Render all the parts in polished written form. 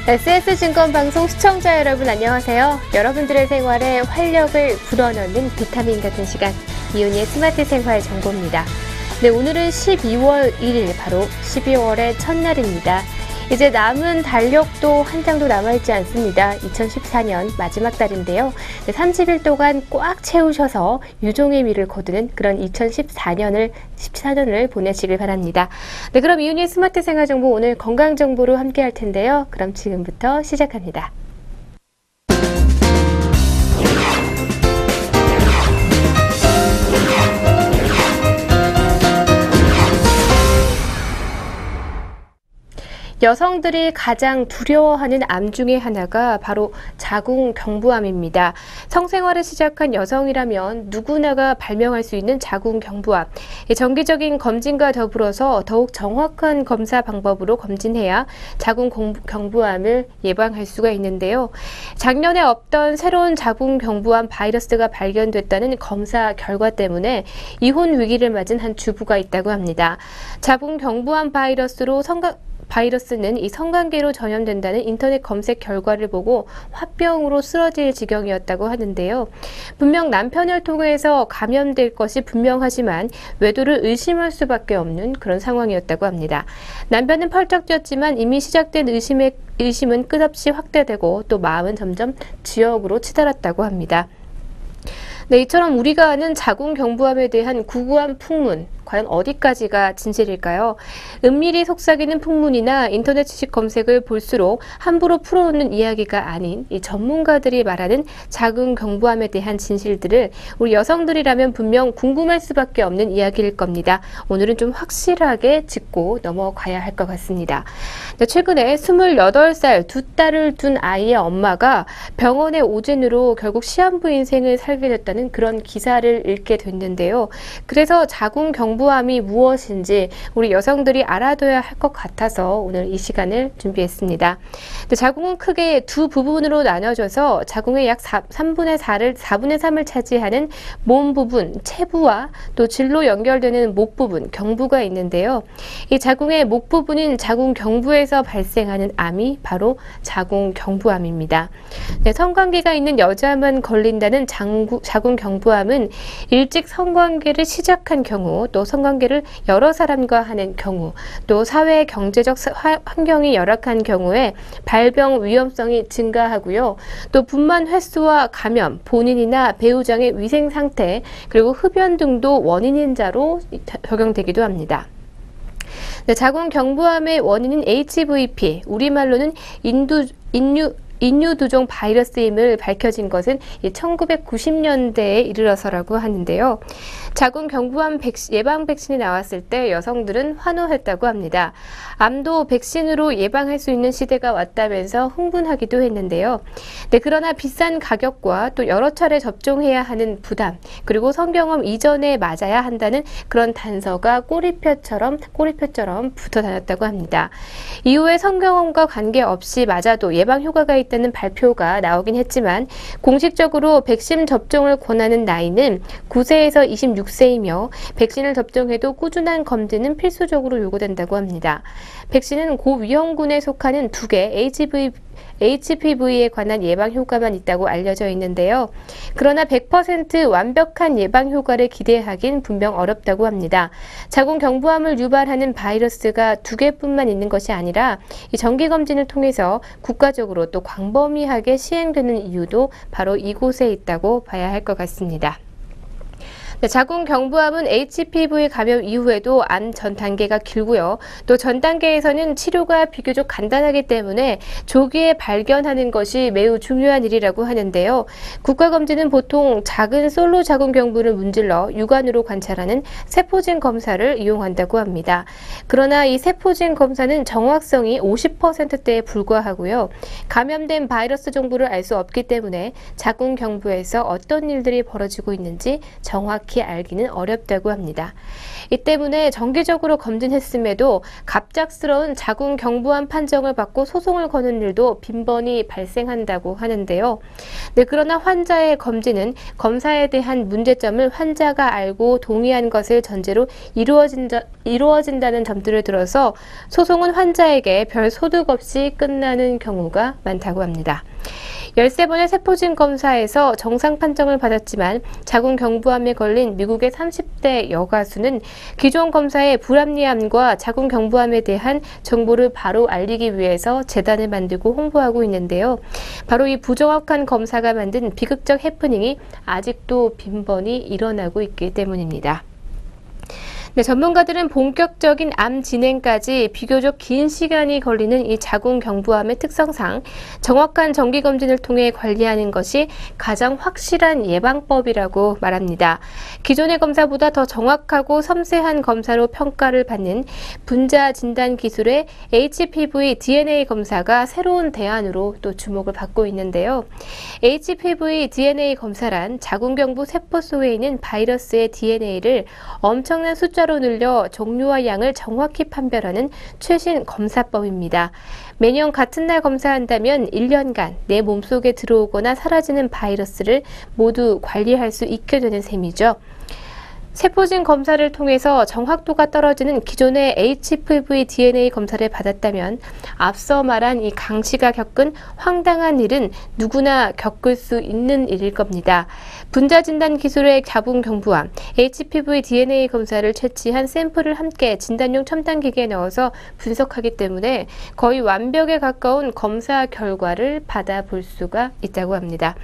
SS증권방송 시청자 여러분 안녕하세요. 여러분들의 생활에 활력을 불어넣는 비타민 같은 시간, 이윤희의 스마트 생활 정보입니다. 네, 오늘은 12월 1일, 바로 12월의 첫날입니다. 이제 남은 달력도 한 장도 남아있지 않습니다. 2014년 마지막 달인데요. 30일 동안 꽉 채우셔서 유종의 미를 거두는 그런 2014년을 보내시길 바랍니다. 네, 그럼 이윤희의 스마트 생활 정보, 오늘 건강 정보로 함께 할 텐데요. 그럼 지금부터 시작합니다. 여성들이 가장 두려워하는 암 중에 하나가 바로 자궁경부암입니다. 성생활을 시작한 여성이라면 누구나가 발명할 수 있는 자궁경부암. 정기적인 검진과 더불어서 더욱 정확한 검사 방법으로 검진해야 자궁경부암을 예방할 수가 있는데요. 작년에 없던 새로운 자궁경부암 바이러스가 발견됐다는 검사 결과 때문에 이혼 위기를 맞은 한 주부가 있다고 합니다. 자궁경부암 바이러스는 이 성관계로 전염된다는 인터넷 검색 결과를 보고 화병으로 쓰러질 지경이었다고 하는데요. 분명 남편을 통해서 감염될 것이 분명하지만 외도를 의심할 수밖에 없는 그런 상황이었다고 합니다. 남편은 펄쩍 뛰었지만 이미 시작된 의심은 끝없이 확대되고 또 마음은 점점 지역으로 치달았다고 합니다. 네, 이처럼 우리가 아는 자궁경부암에 대한 구구한 풍문, 과연 어디까지가 진실일까요? 은밀히 속삭이는 풍문이나 인터넷 지식 검색을 볼수록 함부로 풀어놓는 이야기가 아닌 이 전문가들이 말하는 자궁경부암에 대한 진실들을 우리 여성들이라면 분명 궁금할 수밖에 없는 이야기일 겁니다. 오늘은 좀 확실하게 짚고 넘어가야 할 것 같습니다. 네, 최근에 28살 두 딸을 둔 아이의 엄마가 병원의 오진으로 결국 시한부 인생을 살게 됐다는 그런 기사를 읽게 됐는데요. 그래서 자궁경부암이 무엇인지 우리 여성들이 알아둬야 할 것 같아서 오늘 이 시간을 준비했습니다. 자궁은 크게 두 부분으로 나눠져서 자궁의 약 4분의 3을 차지하는 몸 부분, 체부와 또 질로 연결되는 목 부분, 경부가 있는데요. 이 자궁의 목 부분인 자궁경부에서 발생하는 암이 바로 자궁경부암입니다. 네, 성관계가 있는 여자만 걸린다는 자궁경부암은 일찍 성관계를 시작한 경우, 또 성관계를 여러 사람과 하는 경우, 또 사회 경제적 환경이 열악한 경우에 발병 위험성이 증가하고요. 또 분만 횟수와 감염, 본인이나 배우자의 위생 상태, 그리고 흡연 등도 원인인자로 적용되기도 합니다. 네, 자궁경부암의 원인인 HVP, 우리말로는 인유두종 바이러스임을 밝혀진 것은 1990년대에 이르러서라고 하는데요. 자궁경부암 예방 백신이 나왔을 때 여성들은 환호했다고 합니다. 암도 백신으로 예방할 수 있는 시대가 왔다면서 흥분하기도 했는데요. 네, 그러나 비싼 가격과 또 여러 차례 접종해야 하는 부담, 그리고 성경험 이전에 맞아야 한다는 그런 단서가 꼬리표처럼 붙어 다녔다고 합니다. 이후에 성경험과 관계없이 맞아도 예방 효과가 있다는 발표가 나오긴 했지만 공식적으로 백신 접종을 권하는 나이는 9세에서 26세이며 백신을 접종해도 꾸준한 검진은 필수적으로 요구된다고 합니다. 백신은 고위험군에 속하는 2개 HPV에 관한 예방 효과만 있다고 알려져 있는데요. 그러나 100% 완벽한 예방 효과를 기대하긴 분명 어렵다고 합니다. 자궁경부암을 유발하는 바이러스가 2개뿐만 있는 것이 아니라 이 정기검진을 통해서 국가적으로 또 광범위하게 시행되는 이유도 바로 이곳에 있다고 봐야 할 것 같습니다. 네, 자궁경부암은 HPV 감염 이후에도 암 전 단계가 길고요. 또 전 단계에서는 치료가 비교적 간단하기 때문에 조기에 발견하는 것이 매우 중요한 일이라고 하는데요. 국가검진은 보통 작은 솔로 자궁경부를 문질러 육안으로 관찰하는 세포진 검사를 이용한다고 합니다. 그러나 이 세포진 검사는 정확성이 50%대에 불과하고요. 감염된 바이러스 정보를 알 수 없기 때문에 자궁경부에서 어떤 일들이 벌어지고 있는지 정확히 정확히 알기는 어렵다고 합니다. 이 때문에 정기적으로 검진했음에도 갑작스러운 자궁 경부암 판정을 받고 소송을 거는 일도 빈번히 발생한다고 하는데요. 네, 그러나 환자의 검진은 검사에 대한 문제점을 환자가 알고 동의한 것을 전제로 이루어진다는 점들을 들어서 소송은 환자에게 별 소득 없이 끝나는 경우가 많다고 합니다. 13번의 세포진 검사에서 정상 판정을 받았지만 자궁 경부암에 걸린 미국의 30대 여가수는 기존 검사의 불합리함과 자궁 경부암에 대한 정보를 바로 알리기 위해서 재단을 만들고 홍보하고 있는데요. 바로 이 부정확한 검사가 만든 비극적 해프닝이 아직도 빈번히 일어나고 있기 때문입니다. 네, 전문가들은 본격적인 암 진행까지 비교적 긴 시간이 걸리는 이 자궁 경부암의 특성상 정확한 정기검진을 통해 관리하는 것이 가장 확실한 예방법이라고 말합니다. 기존의 검사보다 더 정확하고 섬세한 검사로 평가를 받는 분자 진단 기술의 HPV DNA 검사가 새로운 대안으로 또 주목을 받고 있는데요. HPV DNA 검사란 자궁경부 세포 속에 있는 바이러스의 DNA를 엄청난 숫자로 늘려 종류와 양을 정확히 판별하는 최신 검사법입니다. 매년 같은 날 검사한다면 1년간 내 몸속에 들어오거나 사라지는 바이러스를 모두 관리할 수 있게 되는 셈이죠. 세포진 검사를 통해서 정확도가 떨어지는 기존의 HPV DNA 검사를 받았다면 앞서 말한 이 강 씨가 겪은 황당한 일은 누구나 겪을 수 있는 일일 겁니다. 분자진단 기술의 자궁 경부암, HPV DNA 검사를 채취한 샘플을 함께 진단용 첨단기기에 넣어서 분석하기 때문에 거의 완벽에 가까운 검사 결과를 받아볼 수가 있다고 합니다.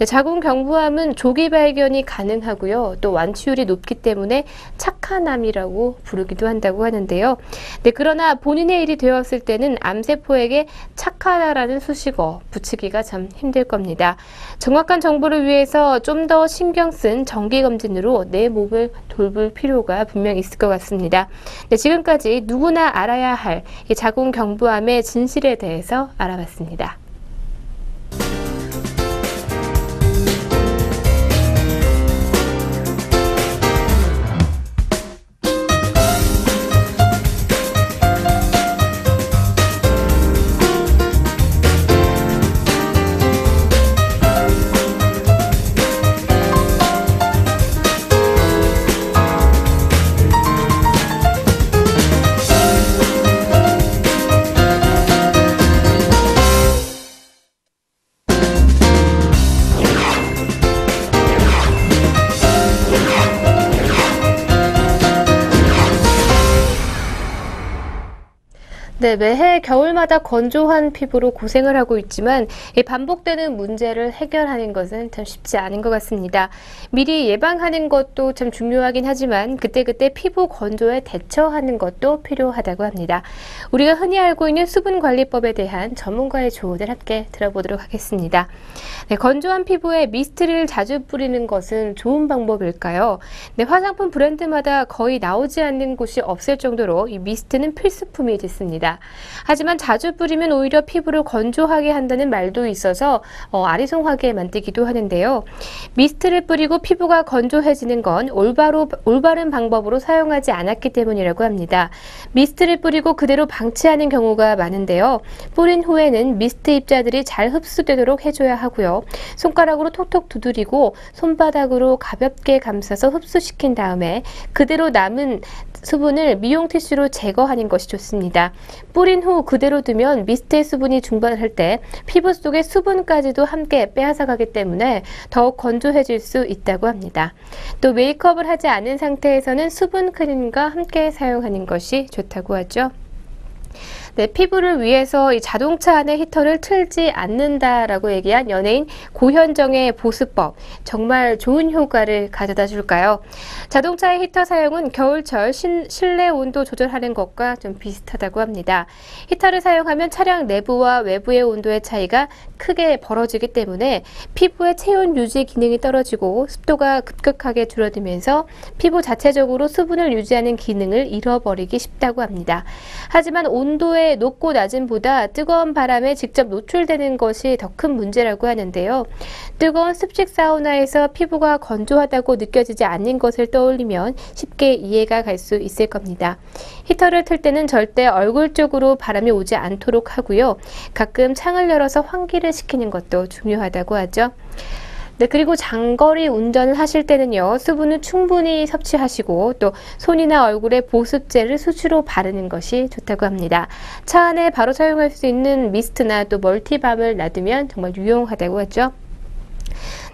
자궁 경부암은 조기 발견이 가능하고요. 또 완치율이 높기 때문에 착한 암이라고 부르기도 한다고 하는데요. 네, 그러나 본인의 일이 되었을 때는 암세포에게 착하다라는 수식어 붙이기가 참 힘들 겁니다. 정확한 정보를 위해서 좀 더 신경 쓴 정기검진으로 내 몸을 돌볼 필요가 분명 있을 것 같습니다. 네, 지금까지 누구나 알아야 할 이 자궁 경부암의 진실에 대해서 알아봤습니다. 네, 매해 겨울마다 건조한 피부로 고생을 하고 있지만 이 반복되는 문제를 해결하는 것은 참 쉽지 않은 것 같습니다. 미리 예방하는 것도 참 중요하긴 하지만 그때그때 피부 건조에 대처하는 것도 필요하다고 합니다. 우리가 흔히 알고 있는 수분관리법에 대한 전문가의 조언을 함께 들어보도록 하겠습니다. 네, 건조한 피부에 미스트를 자주 뿌리는 것은 좋은 방법일까요? 네, 화장품 브랜드마다 거의 나오지 않는 곳이 없을 정도로 이 미스트는 필수품이 됐습니다. 하지만 자주 뿌리면 오히려 피부를 건조하게 한다는 말도 있어서 아리송하게 만들기도 하는데요. 미스트를 뿌리고 피부가 건조해지는 건 올바른 방법으로 사용하지 않았기 때문이라고 합니다. 미스트를 뿌리고 그대로 방치하는 경우가 많은데요. 뿌린 후에는 미스트 입자들이 잘 흡수되도록 해줘야 하고요. 손가락으로 톡톡 두드리고 손바닥으로 가볍게 감싸서 흡수시킨 다음에 그대로 남은 수분을 미용 티슈로 제거하는 것이 좋습니다. 뿌린 후 그대로 두면 미스트의 수분이 중반할 때 피부 속의 수분까지도 함께 빼앗아가기 때문에 더욱 건조해질 수 있다고 합니다. 또 메이크업을 하지 않은 상태에서는 수분 크림과 함께 사용하는 것이 좋다고 하죠. 네, 피부를 위해서 이 자동차 안에 히터를 틀지 않는다라고 얘기한 연예인 고현정의 보습법, 정말 좋은 효과를 가져다 줄까요? 자동차의 히터 사용은 겨울철 실내 온도 조절하는 것과 좀 비슷하다고 합니다. 히터를 사용하면 차량 내부와 외부의 온도의 차이가 크게 벌어지기 때문에 피부의 체온 유지 기능이 떨어지고 습도가 급격하게 줄어들면서 피부 자체적으로 수분을 유지하는 기능을 잃어버리기 쉽다고 합니다. 하지만 온도의 온도의 높고 낮음보다 뜨거운 바람에 직접 노출되는 것이 더 큰 문제라고 하는데요. 뜨거운 습식 사우나에서 피부가 건조하다고 느껴지지 않는 것을 떠올리면 쉽게 이해가 갈 수 있을 겁니다. 히터를 틀 때는 절대 얼굴 쪽으로 바람이 오지 않도록 하고요. 가끔 창을 열어서 환기를 시키는 것도 중요하다고 하죠. 네, 그리고 장거리 운전을 하실 때는요, 수분을 충분히 섭취하시고 또 손이나 얼굴에 보습제를 수시로 바르는 것이 좋다고 합니다. 차 안에 바로 사용할 수 있는 미스트나 또 멀티밤을 놔두면 정말 유용하다고 하죠.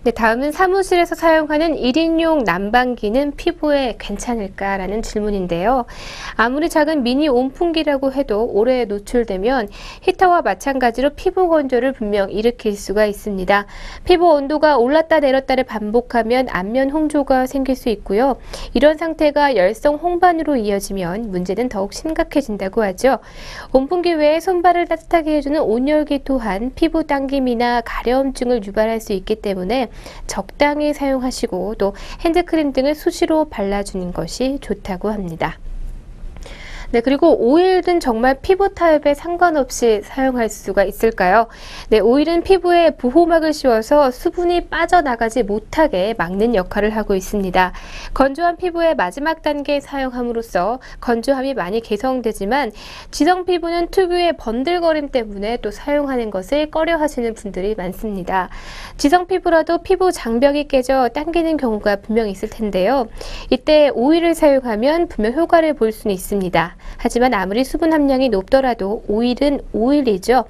네, 다음은 사무실에서 사용하는 1인용 난방기는 피부에 괜찮을까라는 질문인데요. 아무리 작은 미니 온풍기라고 해도 오래 노출되면 히터와 마찬가지로 피부 건조를 분명 일으킬 수가 있습니다. 피부 온도가 올랐다 내렸다를 반복하면 안면 홍조가 생길 수 있고요. 이런 상태가 열성 홍반으로 이어지면 문제는 더욱 심각해진다고 하죠. 온풍기 외에 손발을 따뜻하게 해주는 온열기 또한 피부 당김이나 가려움증을 유발할 수 있기 때문에 적당히 사용하시고 또 핸드크림 등을 수시로 발라주는 것이 좋다고 합니다. 네, 그리고 오일은 정말 피부 타입에 상관없이 사용할 수가 있을까요? 네, 오일은 피부에 보호막을 씌워서 수분이 빠져나가지 못하게 막는 역할을 하고 있습니다. 건조한 피부의 마지막 단계에 사용함으로써 건조함이 많이 개선되지만 지성 피부는 특유의 번들거림 때문에 또 사용하는 것을 꺼려 하시는 분들이 많습니다. 지성 피부라도 피부 장벽이 깨져 당기는 경우가 분명히 있을 텐데요. 이때 오일을 사용하면 분명 효과를 볼 수는 있습니다. 하지만 아무리 수분 함량이 높더라도 오일은 오일이죠.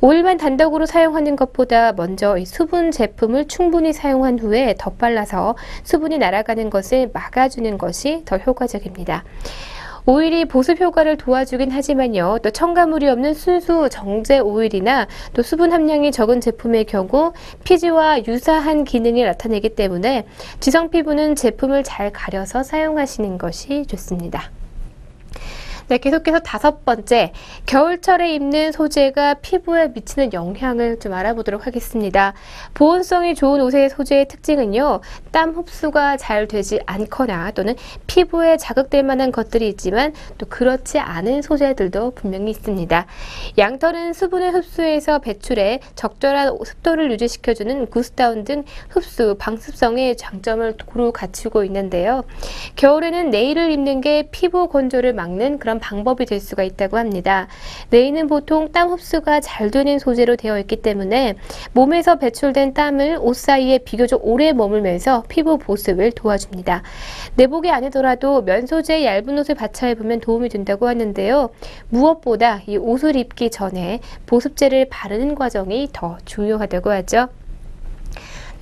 오일만 단독으로 사용하는 것보다 먼저 이 수분 제품을 충분히 사용한 후에 덧발라서 수분이 날아가는 것을 막아주는 것이 더 효과적입니다. 오일이 보습 효과를 도와주긴 하지만요. 또 첨가물이 없는 순수 정제 오일이나 또 수분 함량이 적은 제품의 경우 피지와 유사한 기능을 나타내기 때문에 지성 피부는 제품을 잘 가려서 사용하시는 것이 좋습니다. 네, 계속해서 5번째, 겨울철에 입는 소재가 피부에 미치는 영향을 좀 알아보도록 하겠습니다. 보온성이 좋은 옷의 소재의 특징은요, 땀 흡수가 잘 되지 않거나 또는 피부에 자극될 만한 것들이 있지만 또 그렇지 않은 소재들도 분명히 있습니다. 양털은 수분을 흡수해서 배출해 적절한 습도를 유지시켜주는 구스다운 등 흡수, 방습성의 장점을 고루 갖추고 있는데요. 겨울에는 네일을 입는 게 피부 건조를 막는 그런 방법이 될 수가 있다고 합니다. 네일은 보통 땀 흡수가 잘 되는 소재로 되어 있기 때문에 몸에서 배출된 땀을 옷 사이에 비교적 오래 머물면서 피부 보습을 도와줍니다. 내복이 아니더라도 면 소재의 얇은 옷을 받쳐입으면 도움이 된다고 하는데요. 무엇보다 이 옷을 입기 전에 보습제를 바르는 과정이 더 중요하다고 하죠.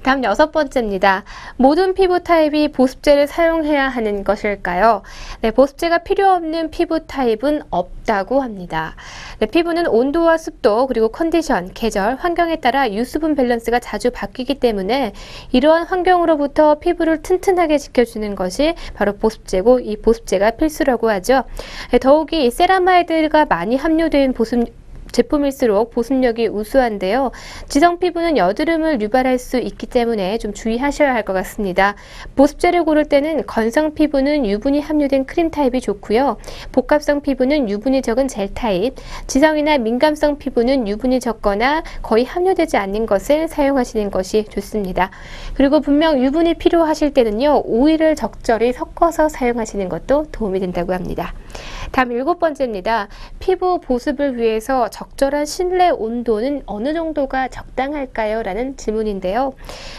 다음 6번째입니다. 모든 피부 타입이 보습제를 사용해야 하는 것일까요? 네, 보습제가 필요 없는 피부 타입은 없다고 합니다. 네, 피부는 온도와 습도 그리고 컨디션, 계절, 환경에 따라 유수분 밸런스가 자주 바뀌기 때문에 이러한 환경으로부터 피부를 튼튼하게 지켜주는 것이 바로 보습제고 이 보습제가 필수라고 하죠. 네, 더욱이 세라마이드가 많이 함유된 제품일수록 보습력이 우수한데요. 지성 피부는 여드름을 유발할 수 있기 때문에 좀 주의하셔야 할 것 같습니다. 보습제를 고를 때는 건성 피부는 유분이 함유된 크림 타입이 좋고요. 복합성 피부는 유분이 적은 젤 타입, 지성이나 민감성 피부는 유분이 적거나 거의 함유되지 않는 것을 사용하시는 것이 좋습니다. 그리고 분명 유분이 필요하실 때는요. 오일을 적절히 섞어서 사용하시는 것도 도움이 된다고 합니다. 다음 7번째입니다. 피부 보습을 위해서 적절한 실내 온도는 어느 정도가 적당할까요? 라는 질문인데요.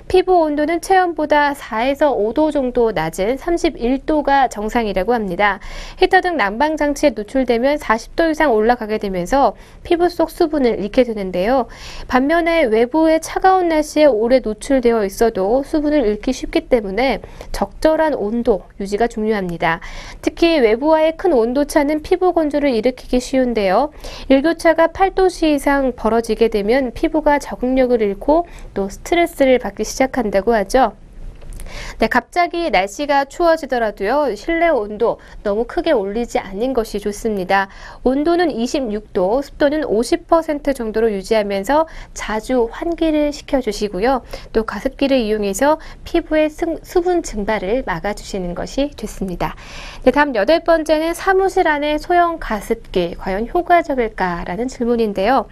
피부 온도는 체온보다 4에서 5도 정도 낮은 31도가 정상이라고 합니다. 히터 등 난방장치에 노출되면 40도 이상 올라가게 되면서 피부 속 수분을 잃게 되는데요. 반면에 외부의 차가운 날씨에 오래 노출되어 있어도 수분을 잃기 쉽기 때문에 적절한 온도 유지가 중요합니다. 특히 외부와의 큰 온도차는 피부 건조를 일으키기 쉬운데요. 일교차가 8도씨 이상 벌어지게 되면 피부가 적응력을 잃고 또 스트레스를 받기 시작한다고 하죠. 네, 갑자기 날씨가 추워지더라도요, 실내 온도 너무 크게 올리지 않는 것이 좋습니다. 온도는 26도, 습도는 50% 정도로 유지하면서 자주 환기를 시켜주시고요. 또 가습기를 이용해서 피부의 수분 증발을 막아주시는 것이 좋습니다. 네, 다음 8번째는 사무실 안에 소형 가습기, 과연 효과적일까라는 질문인데요.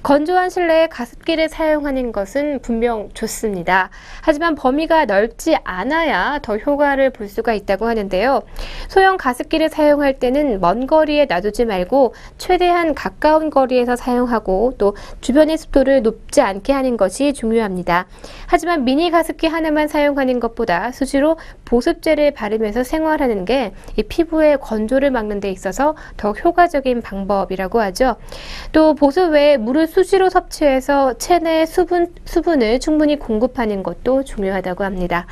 건조한 실내에 가습기를 사용하는 것은 분명 좋습니다. 하지만 범위가 넓지 않아야 더 효과를 볼 수가 있다고 하는데요. 소형 가습기를 사용할 때는 먼 거리에 놔두지 말고 최대한 가까운 거리에서 사용하고 또 주변의 습도를 높지 않게 하는 것이 중요합니다. 하지만 미니 가습기 하나만 사용하는 것보다 수시로 보습제를 바르면서 생활하는 게 이 피부의 건조를 막는 데 있어서 더 효과적인 방법이라고 하죠. 또 보습 외에 물을 수시로 섭취해서 체내 수분을 충분히 공급하는 것도 중요하다고 합니다.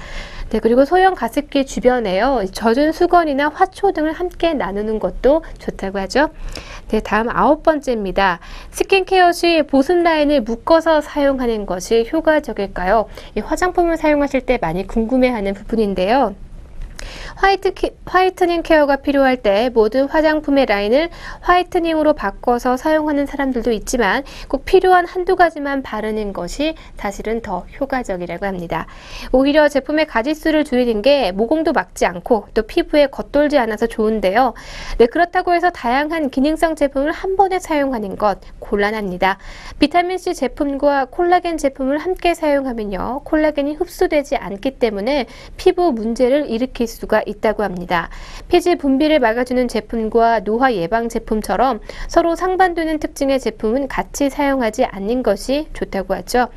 네, 그리고 소형 가습기 주변에요, 젖은 수건이나 화초 등을 함께 나누는 것도 좋다고 하죠. 네, 다음 9번째입니다. 스킨케어 시 보습 라인을 묶어서 사용하는 것이 효과적일까요? 이 화장품을 사용하실 때 많이 궁금해하는 부분인데요. 화이트닝 케어가 필요할 때 모든 화장품의 라인을 화이트닝으로 바꿔서 사용하는 사람들도 있지만 꼭 필요한 한두 가지만 바르는 것이 사실은 더 효과적이라고 합니다. 오히려 제품의 가짓수를 줄이는 게 모공도 막지 않고 또 피부에 겉돌지 않아서 좋은데요. 네, 그렇다고 해서 다양한 기능성 제품을 한 번에 사용하는 것 곤란합니다. 비타민C 제품과 콜라겐 제품을 함께 사용하면요, 콜라겐이 흡수되지 않기 때문에 피부 문제를 일으킬 수가 있다고 합니다. 피지 분비를 막아주는 제품과 노화 예방 제품처럼 서로 상반되는 특징의 제품은 같이 사용하지 않는 것이 좋다고 하죠.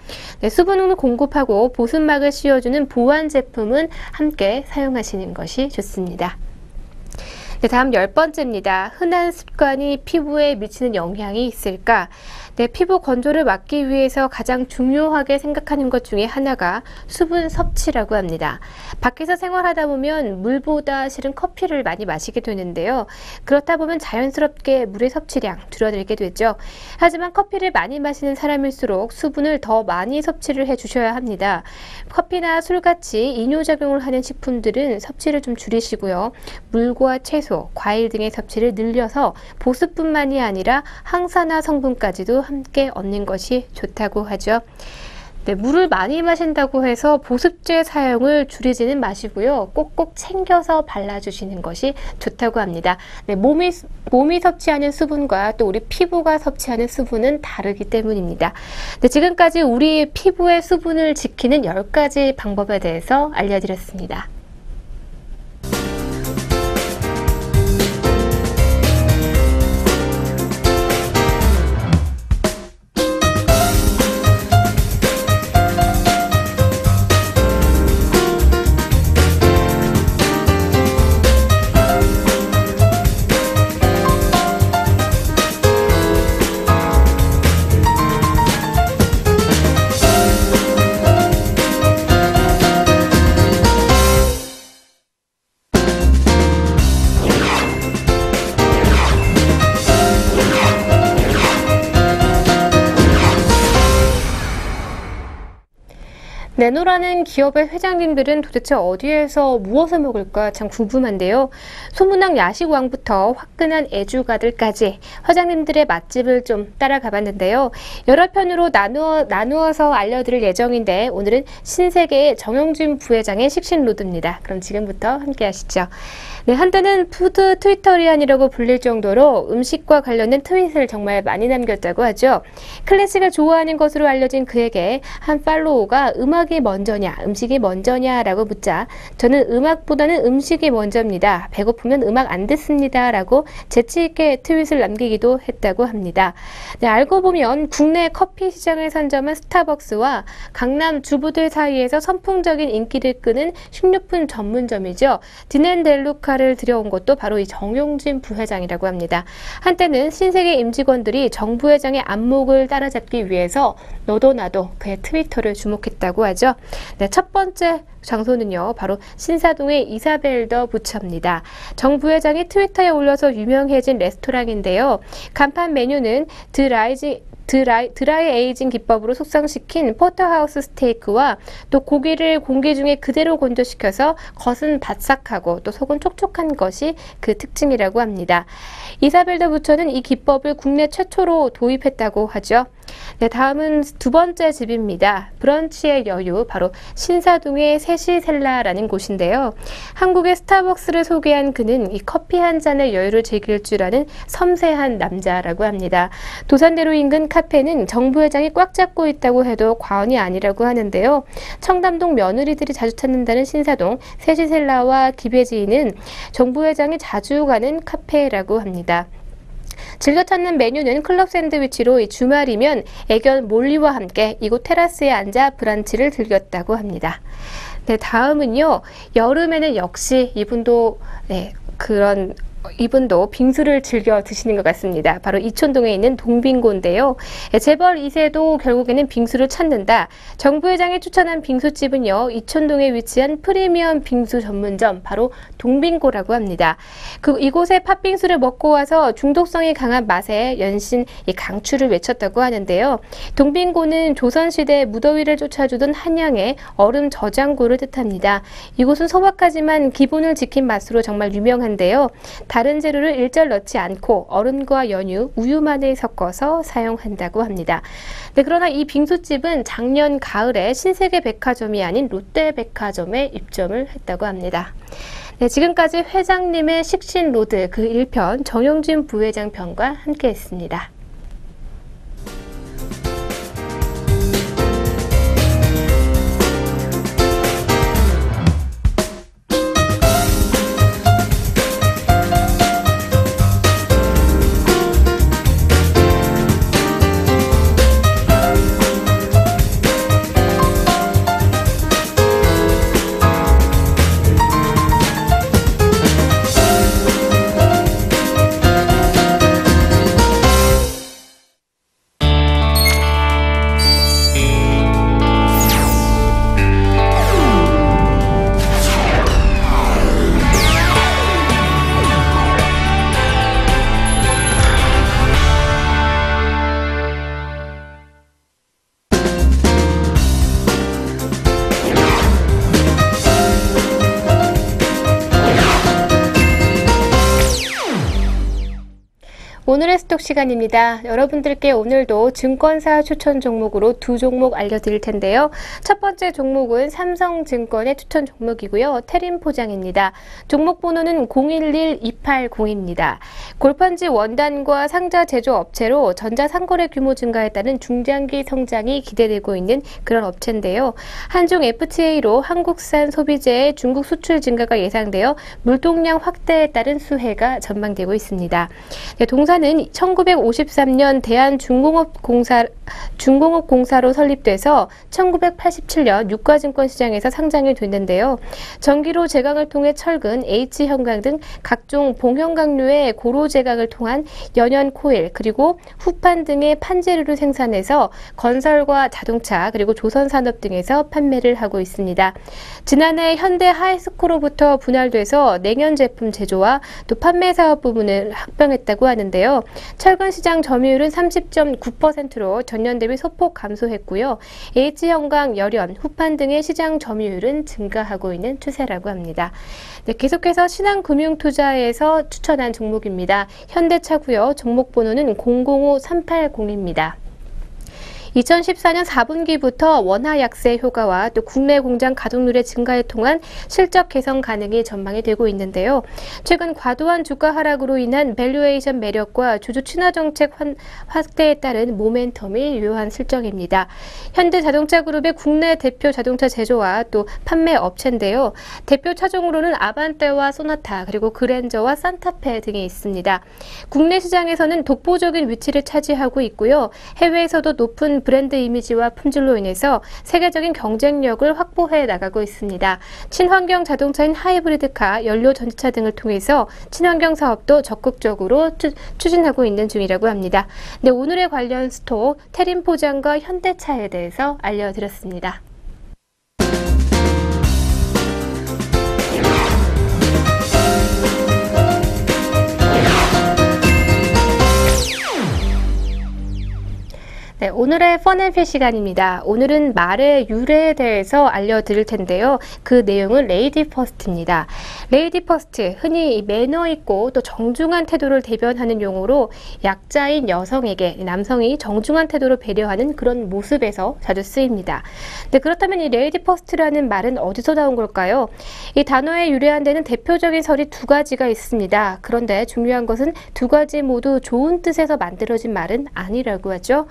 네, 수분을 공급하고 보습막을 씌워주는 보완 제품은 함께 사용하시는 것이 좋습니다. 네, 다음 10번째입니다. 흔한 습관이 피부에 미치는 영향이 있을까? 네, 피부 건조를 막기 위해서 가장 중요하게 생각하는 것 중에 하나가 수분 섭취라고 합니다. 밖에서 생활하다 보면 물보다 실은 커피를 많이 마시게 되는데요. 그렇다 보면 자연스럽게 물의 섭취량 줄어들게 되죠. 하지만 커피를 많이 마시는 사람일수록 수분을 더 많이 섭취를 해주셔야 합니다. 커피나 술같이 이뇨작용을 하는 식품들은 섭취를 좀 줄이시고요. 물과 채소, 과일 등의 섭취를 늘려서 보습뿐만이 아니라 항산화 성분까지도 함께 얻는 것이 좋다고 하죠. 네, 물을 많이 마신다고 해서 보습제 사용을 줄이지는 마시고요. 꼭꼭 챙겨서 발라주시는 것이 좋다고 합니다. 네, 몸이 섭취하는 수분과 또 우리 피부가 섭취하는 수분은 다르기 때문입니다. 네, 지금까지 우리 피부의 수분을 지키는 10가지 방법에 대해서 알려드렸습니다. 네노라는 기업의 회장님들은 도대체 어디에서 무엇을 먹을까 참 궁금한데요. 소문난 야식왕부터 화끈한 애주가들까지 회장님들의 맛집을 좀 따라가 봤는데요. 여러 편으로 나누어서 알려드릴 예정인데 오늘은 신세계의 정영진 부회장의 식신로드입니다. 그럼 지금부터 함께 하시죠. 네, 한때는 푸드 트위터리안이라고 불릴 정도로 음식과 관련된 트윗을 정말 많이 남겼다고 하죠. 클래식을 좋아하는 것으로 알려진 그에게 한 팔로워가 음악이 먼저냐, 음식이 먼저냐 라고 묻자 저는 음악보다는 음식이 먼저입니다. 배고프면 음악 안 듣습니다. 라고 재치있게 트윗을 남기기도 했다고 합니다. 네, 알고 보면 국내 커피 시장을 선점한 스타벅스와 강남 주부들 사이에서 선풍적인 인기를 끄는 식료품 전문점이죠. 디넨델루카를 들여온 것도 바로 이 정용진 부회장이라고 합니다. 한때는 신세계 임직원들이 정 부회장의 안목을 따라잡기 위해서 너도 나도 그의 트위터를 주목했다고 하죠. 네, 첫 번째 장소는요, 바로 신사동의 이사벨 더 부처입니다. 정 부회장이 트위터에 올려서 유명해진 레스토랑인데요. 간판 메뉴는 드라이 에이징 기법으로 숙성시킨 포터하우스 스테이크와 또 고기를 공기 중에 그대로 건조시켜서 겉은 바삭하고 또 속은 촉촉한 것이 그 특징이라고 합니다. 이사벨더 부처는 이 기법을 국내 최초로 도입했다고 하죠. 네, 다음은 두 번째 집입니다. 브런치의 여유, 바로 신사동의 세시셀라라는 곳인데요. 한국의 스타벅스를 소개한 그는 이 커피 한 잔의 여유를 즐길 줄 아는 섬세한 남자라고 합니다. 도산대로 인근 카페는 정부회장이 꽉 잡고 있다고 해도 과언이 아니라고 하는데요. 청담동 며느리들이 자주 찾는다는 신사동 세시셀라와 기베지인은 정부회장이 자주 가는 카페라고 합니다. 즐겨 찾는 메뉴는 클럽 샌드위치로 주말이면 애견 몰리와 함께 이곳 테라스에 앉아 브런치를 즐겼다고 합니다. 네, 다음은요. 여름에는 역시 이분도 빙수를 즐겨 드시는 것 같습니다. 바로 이촌동에 있는 동빙고인데요. 재벌 2세도 결국에는 빙수를 찾는다. 정부회장이 추천한 빙수집은요. 이촌동에 위치한 프리미엄 빙수 전문점, 바로 동빙고라고 합니다. 이곳에 팥빙수를 먹고 와서 중독성이 강한 맛에 연신 강추를 외쳤다고 하는데요. 동빙고는 조선시대 무더위를 쫓아주던 한양의 얼음 저장고를 뜻합니다. 이곳은 소박하지만 기본을 지킨 맛으로 정말 유명한데요. 다른 재료를 일절 넣지 않고 얼음과 연유, 우유만을 섞어서 사용한다고 합니다. 네, 그러나 이 빙수집은 작년 가을에 신세계백화점이 아닌 롯데백화점에 입점을 했다고 합니다. 네, 지금까지 회장님의 식신로드 그 1편 정용진 부회장 편과 함께했습니다. 오늘의 스톡 시간입니다. 여러분들께 오늘도 증권사 추천 종목으로 두 종목 알려드릴 텐데요. 첫 번째 종목은 삼성증권의 추천 종목이고요. 테림포장입니다. 종목 번호는 011280입니다. 골판지 원단과 상자 제조업체로 전자상거래 규모 증가에 따른 중장기 성장이 기대되고 있는 그런 업체인데요. 한중 FTA로 한국산 소비재의 중국 수출 증가가 예상되어 물동량 확대에 따른 수혜가 전망되고 있습니다. 네, 동사는 1953년 중공업공사로 설립돼서 1987년 유가증권시장에서 상장이 됐는데요. 전기로 제강을 통해 철근, H형광 등 각종 봉형각류의 고로 제강을 통한 연연 코일, 그리고 후판 등의 판재료를 생산해서 건설과 자동차, 그리고 조선산업 등에서 판매를 하고 있습니다. 지난해 현대 하이스코로부터 분할돼서 냉연 제품 제조와 또 판매 사업 부문을 합병했다고 하는데요. 철근 시장 점유율은 30.9%로 전년 대비 소폭 감소했고요. H형광, 열연, 후판 등의 시장 점유율은 증가하고 있는 추세라고 합니다. 네, 계속해서 신한금융투자에서 추천한 종목입니다. 현대차고요. 종목 번호는 005380입니다. 2014년 4분기부터 원화 약세 효과와 또 국내 공장 가동률의 증가에 통한 실적 개선 가능이 전망이 되고 있는데요. 최근 과도한 주가 하락으로 인한 밸류에이션 매력과 주주 친화 정책 확대에 따른 모멘텀이 유효한 실적입니다. 현대자동차그룹의 국내 대표 자동차 제조와 또 판매 업체인데요. 대표 차종으로는 아반떼와 소나타, 그리고 그랜저와 산타페 등이 있습니다. 국내 시장에서는 독보적인 위치를 차지하고 있고요. 해외에서도 높은 브랜드 이미지와 품질로 인해서 세계적인 경쟁력을 확보해 나가고 있습니다. 친환경 자동차인 하이브리드카, 연료 전지차 등을 통해서 친환경 사업도 적극적으로 추진하고 있는 중이라고 합니다. 네, 오늘의 관련 스톡 테림포장과 현대차에 대해서 알려드렸습니다. 오늘의 펀앤필 시간입니다. 오늘은 말의 유래에 대해서 알려드릴 텐데요. 그 내용은 레이디 퍼스트입니다. 레이디 퍼스트, 흔히 매너 있고 또 정중한 태도를 대변하는 용어로 약자인 여성에게 남성이 정중한 태도로 배려하는 그런 모습에서 자주 쓰입니다. 네, 그렇다면 이 레이디 퍼스트라는 말은 어디서 나온 걸까요? 이 단어에 유래한 데는 대표적인 설이 두 가지가 있습니다. 그런데 중요한 것은 두 가지 모두 좋은 뜻에서 만들어진 말은 아니라고 하죠.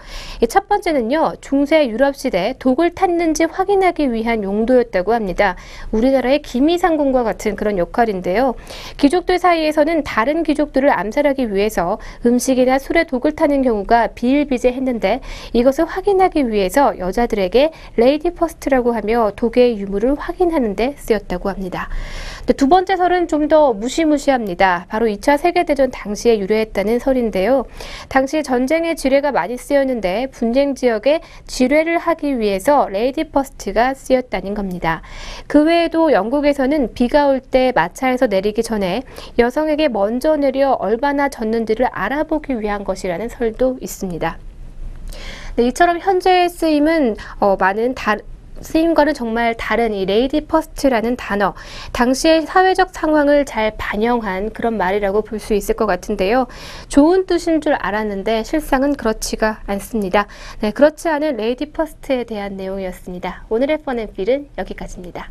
첫 번째는요, 중세 유럽 시대 독을 탔는지 확인하기 위한 용도였다고 합니다. 우리나라의 기미상궁과 같은 그런 역할인데요. 귀족들 사이에서는 다른 귀족들을 암살하기 위해서 음식이나 술에 독을 타는 경우가 비일비재했는데 이것을 확인하기 위해서 여자들에게 레이디 퍼스트라고 하며 독의 유무를 확인하는 데 쓰였다고 합니다. 두 번째 설은 좀 더 무시무시합니다. 바로 2차 세계대전 당시에 유래했다는 설인데요. 당시 전쟁의 지뢰가 많이 쓰였는데 분쟁 지역에 지뢰를 하기 위해서 레이디 퍼스트가 쓰였다는 겁니다. 그 외에도 영국에서는 비가 올 때 마차에서 내리기 전에 여성에게 먼저 내려 얼마나 젖는지를 알아보기 위한 것이라는 설도 있습니다. 네, 이처럼 현재의 쓰임은 많은 쓰임과는 정말 다른 이 레이디 퍼스트라는 단어, 당시의 사회적 상황을 잘 반영한 그런 말이라고 볼 수 있을 것 같은데요. 좋은 뜻인 줄 알았는데 실상은 그렇지가 않습니다. 네, 그렇지 않은 레이디 퍼스트에 대한 내용이었습니다. 오늘의 펀앤필은 여기까지입니다.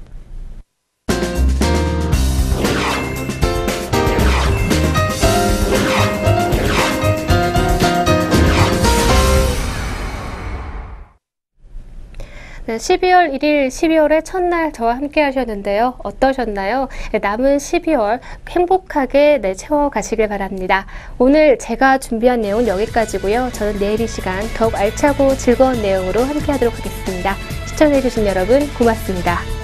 네, 12월 1일, 12월의 첫날 저와 함께 하셨는데요. 어떠셨나요? 남은 12월 행복하게 채워가시길 바랍니다. 오늘 제가 준비한 내용은 여기까지고요. 저는 내일 이 시간 더욱 알차고 즐거운 내용으로 함께 하도록 하겠습니다. 시청해주신 여러분 고맙습니다.